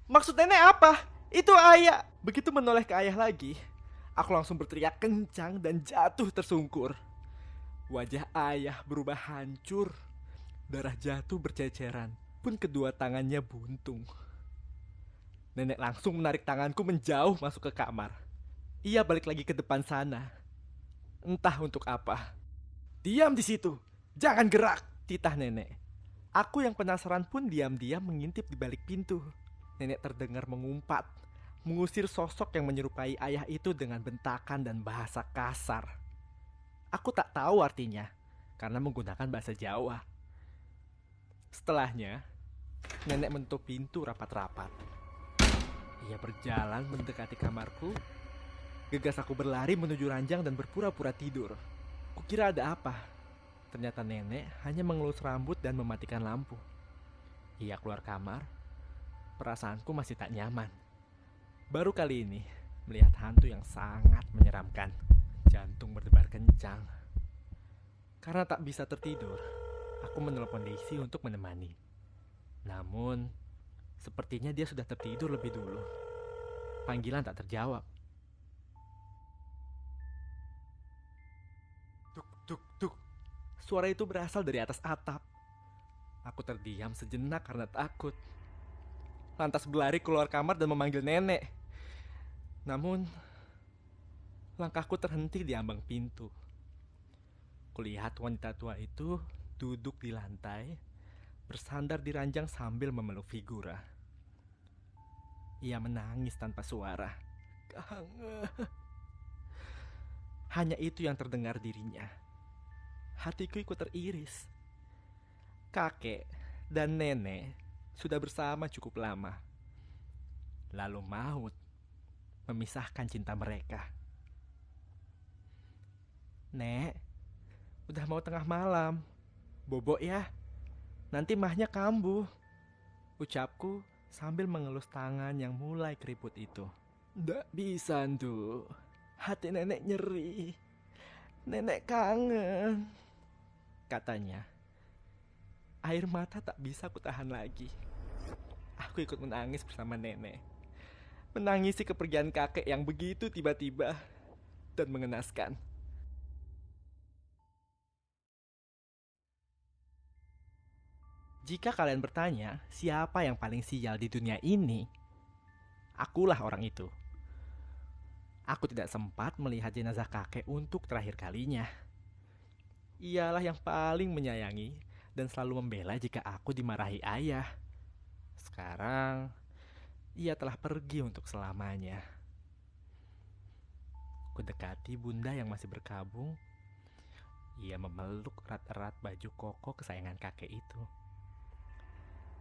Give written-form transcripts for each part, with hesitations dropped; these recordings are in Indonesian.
Maksud nenek apa? Itu ayah. Begitu menoleh ke ayah lagi, aku langsung berteriak kencang dan jatuh tersungkur. Wajah ayah berubah hancur. Darah jatuh berceceran. Pun kedua tangannya buntung. Nenek langsung menarik tanganku menjauh masuk ke kamar. Ia balik lagi ke depan sana. Entah untuk apa. Diam di situ. Jangan gerak, titah nenek. Aku yang penasaran pun diam-diam mengintip di balik pintu. Nenek terdengar mengumpat, mengusir sosok yang menyerupai ayah itu dengan bentakan dan bahasa kasar. Aku tak tahu artinya, karena menggunakan bahasa Jawa. Setelahnya, nenek menutup pintu rapat-rapat. Ia berjalan mendekati kamarku. Gegas aku berlari menuju ranjang dan berpura-pura tidur. Kukira ada apa. Ternyata nenek hanya mengelus rambut dan mematikan lampu. Ia keluar kamar. Perasaanku masih tak nyaman. Baru kali ini melihat hantu yang sangat menyeramkan. Jantung berdebar kencang. Karena tak bisa tertidur, aku menelpon Daisy untuk menemani. Namun, sepertinya dia sudah tertidur lebih dulu. Panggilan tak terjawab. Tuk, tuk, tuk. Suara itu berasal dari atas atap. Aku terdiam sejenak karena takut. Lantas berlari keluar kamar dan memanggil nenek. Namun, langkahku terhenti di ambang pintu. Kulihat wanita tua itu duduk di lantai, bersandar di ranjang sambil memeluk figura. Ia menangis tanpa suara. Kangen. Hanya itu yang terdengar dirinya. Hatiku ikut teriris. Kakek dan nenek sudah bersama cukup lama. Lalu maut memisahkan cinta mereka. Nek, udah mau tengah malam. Bobok ya, nanti mahnya kambuh. Ucapku sambil mengelus tangan yang mulai keriput itu. Nggak bisa, Ndu. Hati nenek nyeri. Nenek kangen, katanya. Air mata tak bisa kutahan lagi. Aku ikut menangis bersama nenek. Menangisi kepergian kakek yang begitu tiba-tiba dan mengenaskan. Jika kalian bertanya, siapa yang paling sial di dunia ini? Akulah orang itu. Aku tidak sempat melihat jenazah kakek untuk terakhir kalinya. Ialah yang paling menyayangi dan selalu membela jika aku dimarahi ayah. Sekarang, ia telah pergi untuk selamanya. Kudekati bunda yang masih berkabung. Ia memeluk erat-erat baju koko kesayangan kakek itu.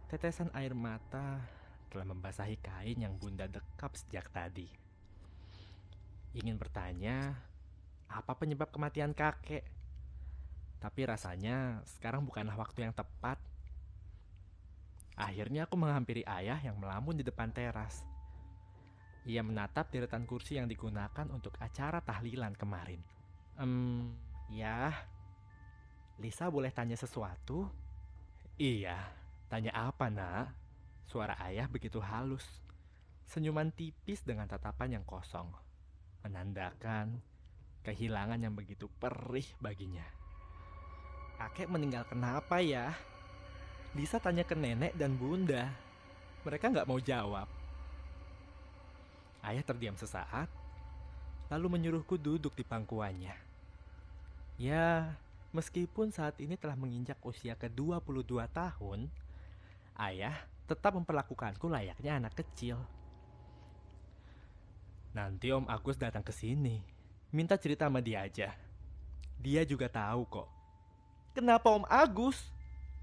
Tetesan air mata telah membasahi kain yang bunda dekap sejak tadi. Ingin bertanya, apa penyebab kematian kakek? Tapi rasanya sekarang bukanlah waktu yang tepat. Akhirnya aku menghampiri ayah yang melamun di depan teras. Ia menatap deretan kursi yang digunakan untuk acara tahlilan kemarin. Ya, Lisa boleh tanya sesuatu? Iya, tanya apa nak? Suara ayah begitu halus. Senyuman tipis dengan tatapan yang kosong. Menandakan kehilangan yang begitu perih baginya. Kakek meninggal kenapa ya? Lisa tanya ke nenek dan bunda. Mereka nggak mau jawab. Ayah terdiam sesaat, lalu menyuruhku duduk di pangkuannya. Ya, meskipun saat ini telah menginjak usia ke-22 tahun, ayah tetap memperlakukanku layaknya anak kecil. Nanti Om Agus datang ke sini. Minta cerita sama dia aja. Dia juga tahu kok. Kenapa Om Agus?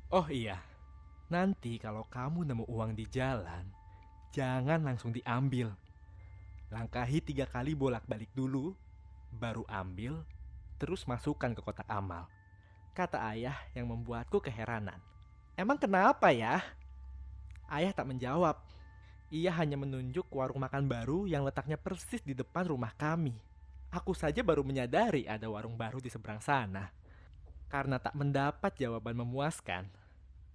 Oh iya, nanti kalau kamu nemu uang di jalan, jangan langsung diambil. Langkahi 3 kali bolak-balik dulu, baru ambil, terus masukkan ke kotak amal. Kata ayah yang membuatku keheranan. Emang kenapa ya? Ayah tak menjawab. Ia hanya menunjuk warung makan baru yang letaknya persis di depan rumah kami. Aku saja baru menyadari ada warung baru di seberang sana. Karena tak mendapat jawaban memuaskan,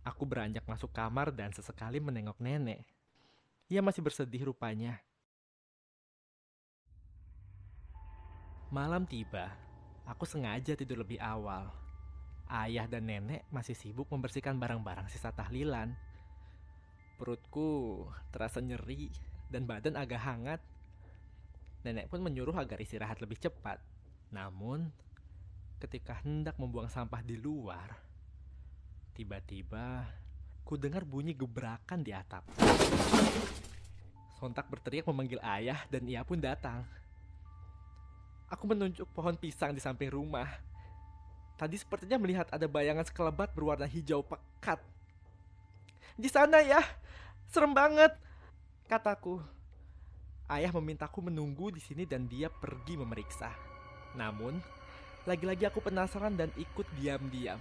aku beranjak masuk kamar dan sesekali menengok nenek. Ia masih bersedih rupanya. Malam tiba. Aku sengaja tidur lebih awal. Ayah dan nenek masih sibuk membersihkan barang-barang sisa tahlilan. Perutku terasa nyeri dan badan agak hangat. Nenek pun menyuruh agar istirahat lebih cepat. Namun, ketika hendak membuang sampah di luar, tiba-tiba ku dengar bunyi gebrakan di atap. Sontak berteriak memanggil ayah dan ia pun datang. Aku menunjuk pohon pisang di samping rumah. Tadi sepertinya melihat ada bayangan sekelebat berwarna hijau pekat. Di sana ya, serem banget, kataku. Ayah memintaku menunggu di sini dan dia pergi memeriksa. Namun, lagi-lagi aku penasaran dan ikut diam-diam.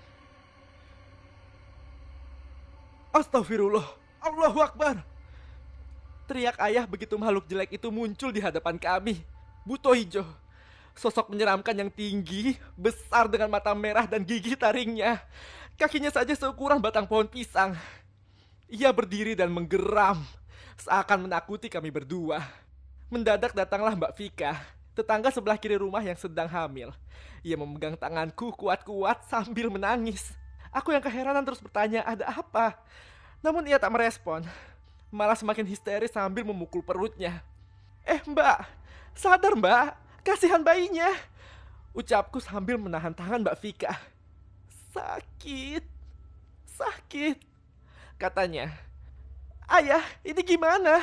Astagfirullah, Allahu Akbar. Teriak ayah begitu makhluk jelek itu muncul di hadapan kami. Buto hijau. Sosok menyeramkan yang tinggi, besar dengan mata merah dan gigi taringnya. Kakinya saja seukuran batang pohon pisang. Ia berdiri dan menggeram, seakan menakuti kami berdua. Mendadak datanglah Mbak Vika, tetangga sebelah kiri rumah yang sedang hamil. Ia memegang tanganku kuat-kuat sambil menangis. Aku yang keheranan terus bertanya, ada apa? Namun ia tak merespon, malah semakin histeris sambil memukul perutnya. Mbak, sadar mbak, kasihan bayinya, ucapku sambil menahan tangan Mbak Vika. Sakit, sakit, katanya. Ayah, ini gimana?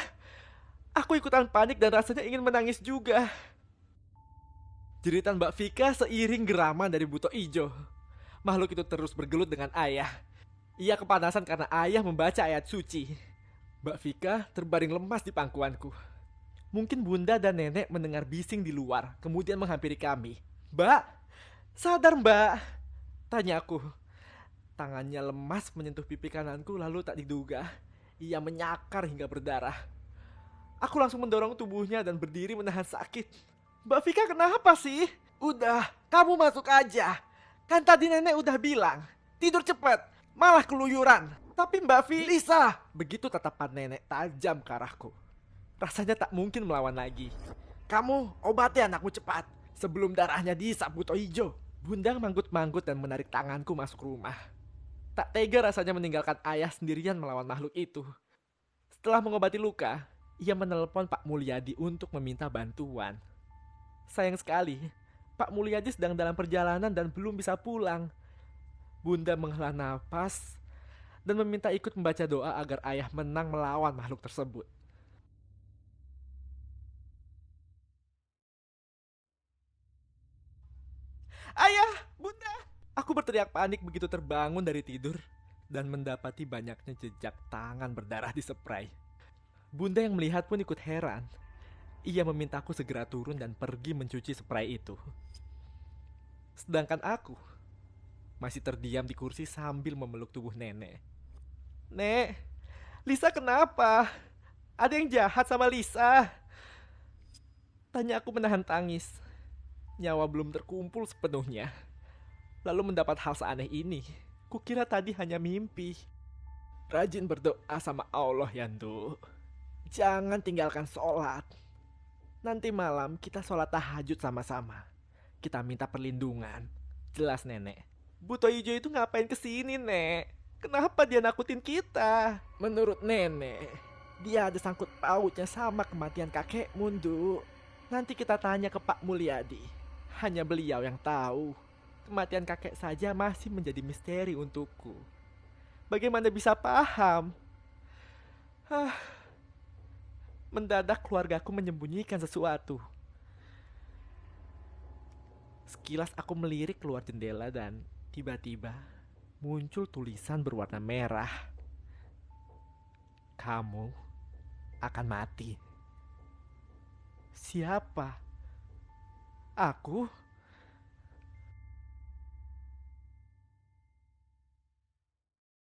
Aku ikutan panik dan rasanya ingin menangis juga. Jeritan Mbak Vika seiring geraman dari Buto Ijo. Makhluk itu terus bergelut dengan ayah. Ia kepanasan karena ayah membaca ayat suci. Mbak Vika terbaring lemas di pangkuanku. Mungkin bunda dan nenek mendengar bising di luar, kemudian menghampiri kami. Mbak, sadar mbak, tanyaku. Tangannya lemas menyentuh pipi kananku lalu tak diduga. Ia menyakar hingga berdarah. Aku langsung mendorong tubuhnya dan berdiri menahan sakit. Mbak Vika kenapa sih? Udah, kamu masuk aja. Kan tadi nenek udah bilang, tidur cepat, malah keluyuran. Tapi Mbak Lisa, begitu tatapan nenek tajam ke arahku. Rasanya tak mungkin melawan lagi. Kamu obati anakmu cepat, sebelum darahnya dihisap Buto Ijo. Bunda manggut-manggut dan menarik tanganku masuk rumah. Tak tega rasanya meninggalkan ayah sendirian melawan makhluk itu. Setelah mengobati luka, ia menelepon Pak Mulyadi untuk meminta bantuan. Sayang sekali, Pak Mulyadi sedang dalam perjalanan dan belum bisa pulang. Bunda menghela napas dan meminta ikut membaca doa agar ayah menang melawan makhluk tersebut. Ayah, bunda! Aku berteriak panik begitu terbangun dari tidur dan mendapati banyaknya jejak tangan berdarah di spray. Bunda yang melihat pun ikut heran. Ia memintaku segera turun dan pergi mencuci spray itu. Sedangkan aku masih terdiam di kursi sambil memeluk tubuh nenek. Nek, Lisa kenapa? Ada yang jahat sama Lisa? Tanya aku menahan tangis. Nyawa belum terkumpul sepenuhnya. Lalu mendapat hal seaneh ini. Kukira tadi hanya mimpi. Rajin berdoa sama Allah ya, Nduk. Jangan tinggalkan sholat. Nanti malam kita sholat tahajud sama-sama. Kita minta perlindungan. Jelas nenek. Buto Ijo itu ngapain kesini, Nek? Kenapa dia nakutin kita? Menurut nenek, dia ada sangkut pautnya sama kematian kakekmu, Nduk. Nanti kita tanya ke Pak Mulyadi. Hanya beliau yang tahu. Kematian kakek saja masih menjadi misteri untukku. Bagaimana bisa paham? Mendadak keluargaku menyembunyikan sesuatu. Sekilas aku melirik keluar jendela dan tiba-tiba muncul tulisan berwarna merah. Kamu akan mati. Siapa? Aku?